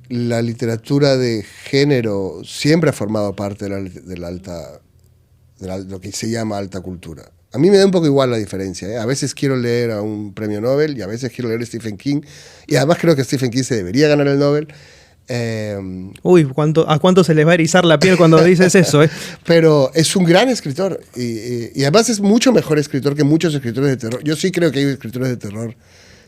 la literatura de género siempre ha formado parte de lo que se llama alta cultura. A mí me da un poco igual la diferencia, ¿eh? A veces quiero leer a un premio Nobel y a veces quiero leer a Stephen King. Y además creo que Stephen King se debería ganar el Nobel. Uy, ¿a cuánto se les va a erizar la piel cuando dices eso? Pero es un gran escritor y además es mucho mejor escritor que muchos escritores de terror. Yo sí creo que hay escritores de terror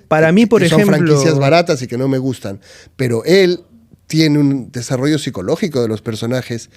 para mí, por ejemplo, son franquicias baratas y que no me gustan, pero él tiene un desarrollo psicológico de los personajes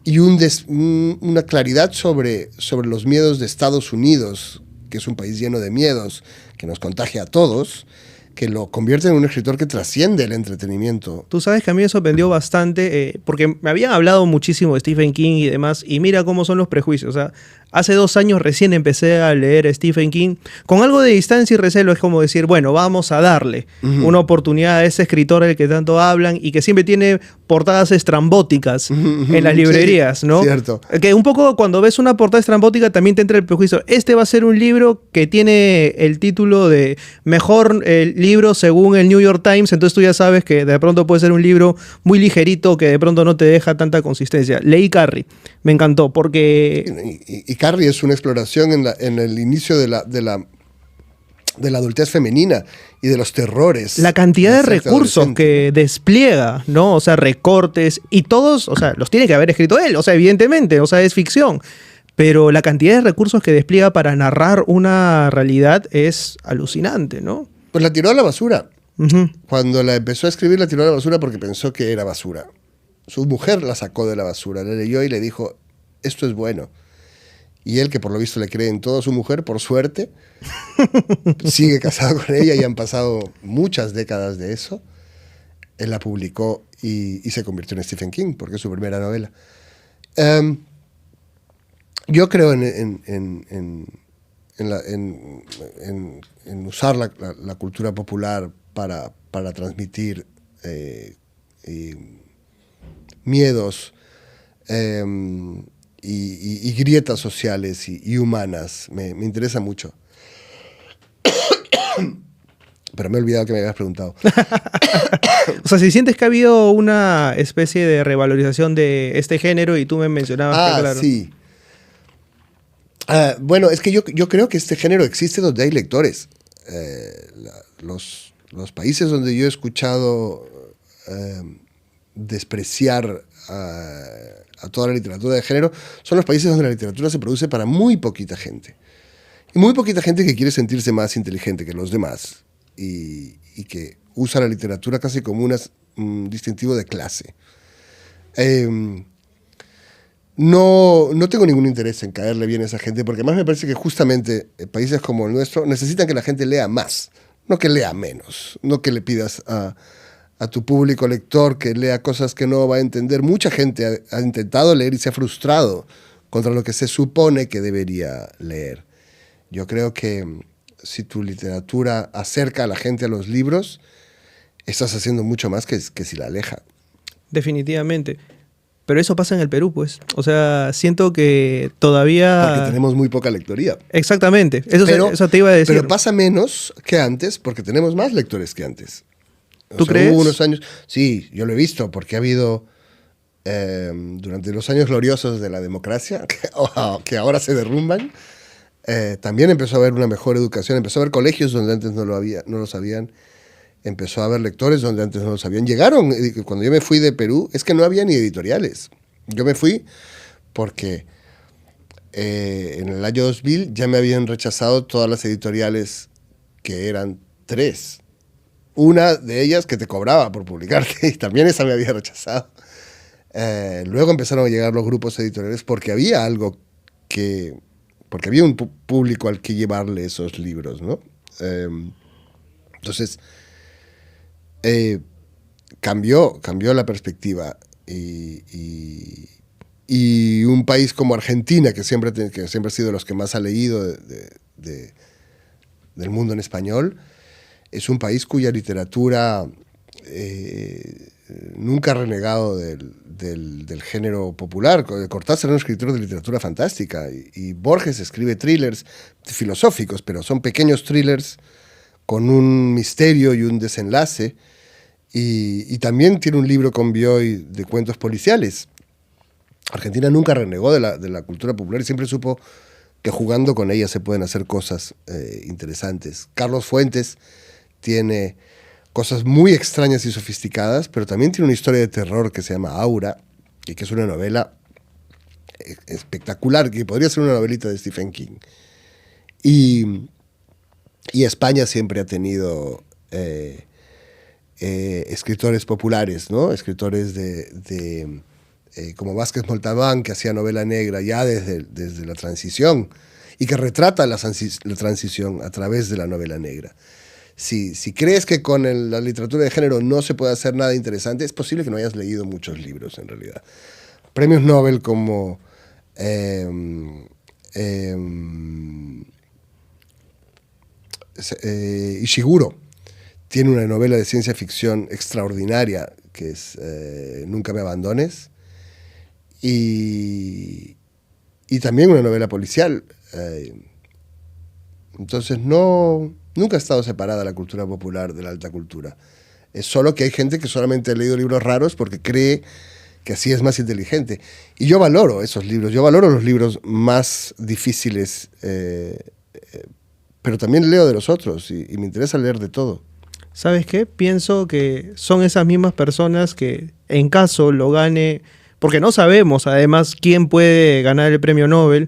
y una claridad sobre los miedos de Estados Unidos, que es un país lleno de miedos, que nos contagia a todos, que lo convierte en un escritor que trasciende el entretenimiento. Tú sabes que a mí me sorprendió bastante, porque me habían hablado muchísimo de Stephen King y demás, y mira cómo son los prejuicios. O sea, hace 2 años recién empecé a leer a Stephen King. Con algo de distancia y recelo es como decir, bueno, vamos a darle una oportunidad a ese escritor del que tanto hablan y que siempre tiene portadas estrambóticas en las librerías, sí, ¿no? Cierto. Que un poco cuando ves una portada estrambótica también te entra el prejuicio. Este va a ser un libro que tiene el título de mejor libro según el New York Times, entonces tú ya sabes que de pronto puede ser un libro muy ligerito que de pronto no te deja tanta consistencia. Leí Carrie, me encantó porque... Y Carrie es una exploración en el inicio de la adultez femenina y de los terrores. La cantidad de recursos que despliega, ¿no? O sea, recortes y todos, o sea, los tiene que haber escrito él, o sea, evidentemente, o sea, es ficción. Pero la cantidad de recursos que despliega para narrar una realidad es alucinante, ¿no? Pues la tiró a la basura. Cuando la empezó a escribir, la tiró a la basura porque pensó que era basura. Su mujer la sacó de la basura, la leyó y le dijo, esto es bueno. Y él, que por lo visto le cree en todo a su mujer, por suerte, sigue casado con ella y han pasado muchas décadas de eso. Él la publicó y se convirtió en Stephen King, porque es su primera novela. Yo creo en usar la cultura popular para transmitir miedos y grietas sociales y humanas. Me interesa mucho. Pero me he olvidado que me habías preguntado. O sea, si sientes que ha habido una especie de revalorización de este género y tú me mencionabas que, claro. Sí. Bueno, es que yo creo que este género existe donde hay lectores. Los países donde yo he escuchado despreciar a toda la literatura de género son los países donde la literatura se produce para muy poquita gente. Y muy poquita gente que quiere sentirse más inteligente que los demás y que usa la literatura casi como un distintivo de clase. No tengo ningún interés en caerle bien a esa gente, porque además me parece que justamente países como el nuestro necesitan que la gente lea más, no que lea menos, no que le pidas a tu público lector que lea cosas que no va a entender. Mucha gente ha intentado leer y se ha frustrado contra lo que se supone que debería leer. Yo creo que si tu literatura acerca a la gente a los libros, estás haciendo mucho más que si la aleja. Definitivamente. Pero eso pasa en el Perú, pues. O sea, siento que todavía... Porque tenemos muy poca lectoría. Exactamente. Eso te iba a decir. Pero pasa menos que antes porque tenemos más lectores que antes. ¿Tú crees? Hubo unos años... Sí, yo lo he visto porque ha habido... durante los años gloriosos de la democracia, que ahora se derrumban, también empezó a haber una mejor educación. Empezó a haber colegios donde antes no los habían. Empezó a haber lectores donde antes no los habían. Llegaron, cuando yo me fui de Perú, es que no había ni editoriales. Yo me fui porque en el año 2000 ya me habían rechazado todas las editoriales, que eran 3. Una de ellas que te cobraba por publicarte, y también esa me había rechazado. Luego empezaron a llegar los grupos editoriales porque había porque había un público al que llevarle esos libros, ¿no? Entonces... cambió la perspectiva y un país como Argentina, que siempre ha sido de los que más ha leído del mundo en español, es un país cuya literatura nunca ha renegado del género popular. Cortázar era un escritor de literatura fantástica y Borges escribe thrillers filosóficos, pero son pequeños thrillers con un misterio y un desenlace. Y también tiene un libro con Bioy de cuentos policiales. Argentina nunca renegó de la cultura popular y siempre supo que jugando con ella se pueden hacer cosas interesantes. Carlos Fuentes tiene cosas muy extrañas y sofisticadas, pero también tiene una historia de terror que se llama Aura, y que es una novela espectacular, que podría ser una novelita de Stephen King. Y España siempre ha tenido... escritores populares, ¿no? Escritores como Vázquez Montalbán, que hacía novela negra ya desde la transición y que retrata la transición a través de la novela negra. Si crees que con la literatura de género no se puede hacer nada interesante, es posible que no hayas leído muchos libros, en realidad. Premios Nobel como Ishiguro tiene una novela de ciencia ficción extraordinaria que es Nunca me abandones, y también una novela policial. Entonces nunca ha estado separada la cultura popular de la alta cultura. Es solo que hay gente que solamente ha leído libros raros porque cree que así es más inteligente. Y yo valoro esos libros, yo valoro los libros más difíciles, pero también leo de los otros y me interesa leer de todo. ¿Sabes qué? Pienso que son esas mismas personas que, en caso lo gane, porque no sabemos además quién puede ganar el premio Nobel.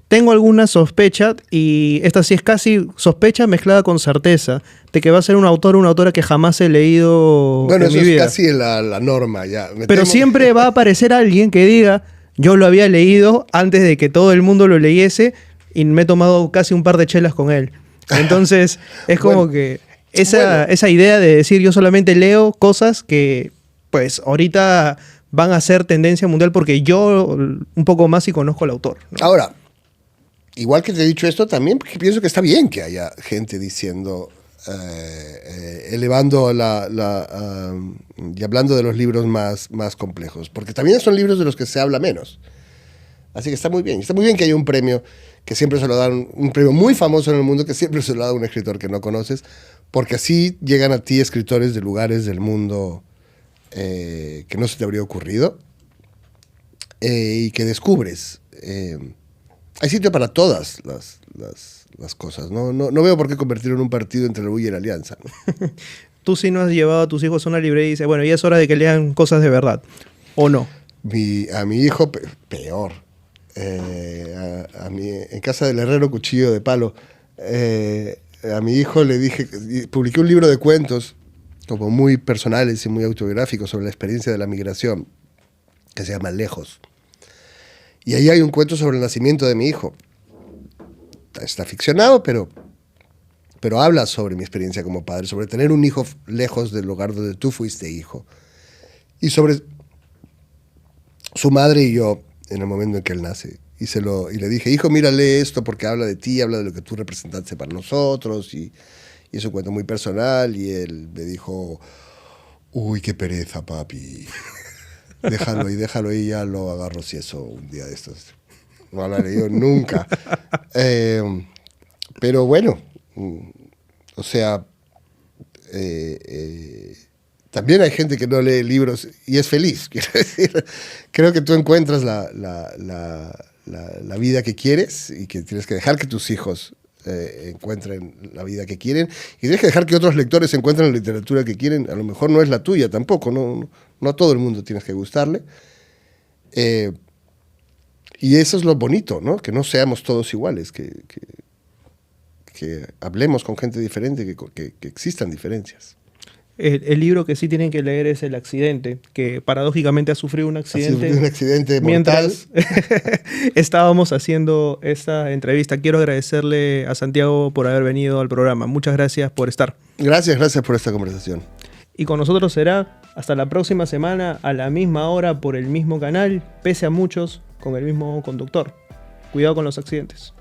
Tengo alguna sospecha, y esta sí es casi sospecha mezclada con certeza, de que va a ser un autor o una autora que jamás he leído bueno, en mi vida. Bueno, eso es casi la norma ya. Pero siempre va a aparecer alguien que diga, yo lo había leído antes de que todo el mundo lo leyese y me he tomado casi un par de chelas con él. Entonces, es como que... Esa idea de decir yo solamente leo cosas que pues ahorita van a ser tendencia mundial porque yo un poco más y conozco al autor, ¿no? Ahora, igual que te he dicho esto, también porque pienso que está bien que haya gente diciendo, elevando y hablando de los libros más complejos, porque también son libros de los que se habla menos. Así que está muy bien. Está muy bien que haya un premio que siempre se lo dan, un premio muy famoso en el mundo que siempre se lo da a un escritor que no conoces, porque así llegan a ti escritores de lugares del mundo que no se te habría ocurrido y que descubres. Hay sitio para todas las cosas. No veo por qué convertirlo en un partido entre la U y la Alianza, ¿no? Tú sí no has llevado a tus hijos a una librería y dices, bueno, ya es hora de que lean cosas de verdad, ¿o no? A mi hijo, peor. En casa del herrero cuchillo de palo, a mi hijo le dije, publiqué un libro de cuentos como muy personales y muy autobiográficos sobre la experiencia de la migración, que se llama Lejos. Y ahí hay un cuento sobre el nacimiento de mi hijo. Está ficcionado, pero habla sobre mi experiencia como padre, sobre tener un hijo lejos del lugar donde tú fuiste hijo. Y sobre su madre y yo en el momento en que él nace. Y le dije, hijo, mira, lee esto porque habla de ti, habla de lo que tú representaste para nosotros. Y es un cuento muy personal. Y él me dijo, uy, qué pereza, papi. Déjalo ahí, ya lo agarro si eso un día de estos. No lo haré yo nunca. Pero bueno, o sea, también hay gente que no lee libros y es feliz. Quiero decir, creo que tú encuentras la vida que quieres y que tienes que dejar que tus hijos encuentren la vida que quieren y tienes que dejar que otros lectores encuentren la literatura que quieren. A lo mejor no es la tuya tampoco, no a todo el mundo tienes que gustarle. Y eso es lo bonito, ¿no? Que no seamos todos iguales, que hablemos con gente diferente, que existan diferencias. El libro que sí tienen que leer es El accidente, que paradójicamente ha sufrido un accidente mientras estábamos haciendo esta entrevista. Quiero agradecerle a Santiago por haber venido al programa. Muchas gracias por estar. Gracias por esta conversación. Y con nosotros será hasta la próxima semana a la misma hora por el mismo canal, pese a muchos, con el mismo conductor. Cuidado con los accidentes.